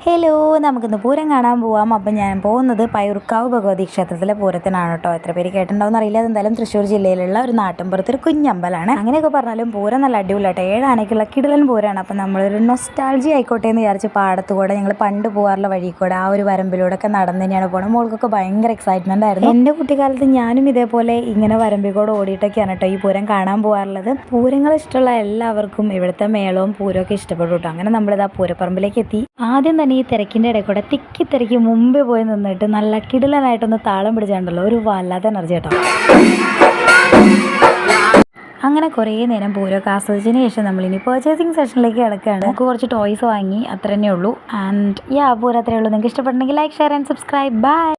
Hello, നമുക്കിന്ന് പൂരം കാണാൻ പോവാം. അപ്പം ഞാൻ പോകുന്നത് പൈറുക്കാവ് ഭഗവതി ക്ഷേത്രത്തിലെ പൂരത്തിനാണ് കേട്ടോ. എത്ര പേര് കേട്ടിട്ടുണ്ടാവും അറിയില്ല. അതെന്തായാലും തൃശ്ശൂർ ജില്ലയിലുള്ള ഒരു നാട്ടിൻപുറത്ത് ഒരു കുഞ്ഞമ്പലാണ്. അങ്ങനെയൊക്കെ പറഞ്ഞാലും പൂരം നല്ല അടിപൊളിയായിട്ട് 7 ആനയ്ക്കുള്ള കിടിലൻ പൂരമാണ്. അപ്പം നമ്മളൊരു നൊസ്റ്റാൾജി ആയിക്കോട്ടെ എന്ന് വിചാരിച്ച് പാടത്തുകൂടെ ഞങ്ങൾ പണ്ട് പോകാറുള്ള വഴി കൂടെ ആ ഒരു വരമ്പിലൂടെ ഒക്കെ നടന്ന് തന്നെയാണ് പോകുന്നത്. മോൾക്കൊക്കെ ഭയങ്കര എക്സൈറ്റ്മെൻ്റ് ആയിരുന്നു. എൻ്റെ കുട്ടിക്കാലത്ത് ഞാനും ഇതേപോലെ ഇങ്ങനെ വരമ്പിൽ കൂടെ ഓടിയിട്ടൊക്കെയാണ് കേട്ടോ ഈ പൂരം കാണാൻ പോകാറുള്ളത്. പൂരങ്ങൾ ഇഷ്ടമുള്ള എല്ലാവർക്കും ഇവിടുത്തെ മേളവും പൂരമൊക്കെ ഇഷ്ടപ്പെട്ടു കേട്ടോ. അങ്ങനെ നമ്മളിത് ആ പൂരപ്പറമ്പിലേക്ക് എത്തി. ആദ്യം തന്നെ ഈ തിരക്കിൻ്റെ ഇടയിൽ കൂടെ തിരക്ക് മുമ്പേ പോയി നിന്നിട്ട് നല്ല കിടിലനായിട്ടൊന്ന് താളം പിടിച്ചാണ്ടല്ലോ ഒരു വല്ലാത്ത എനർജി കേട്ടോ. അങ്ങനെ കുറേ നേരം പൂരമൊക്കെ ആസ്വദിച്ചതിന് ശേഷം നമ്മളിനി പർച്ചേസിങ് സെഷനിലേക്ക് കിടക്കുകയാണ്. നമുക്ക് കുറച്ച് ടോയ്സ് വാങ്ങി, അത്ര തന്നെ ഉള്ളൂ. ആൻഡ് പൂരം അത്രയേ ഉള്ളൂ. നിങ്ങൾക്ക് ഇഷ്ടപ്പെട്ടെങ്കിൽ like, share and subscribe. By.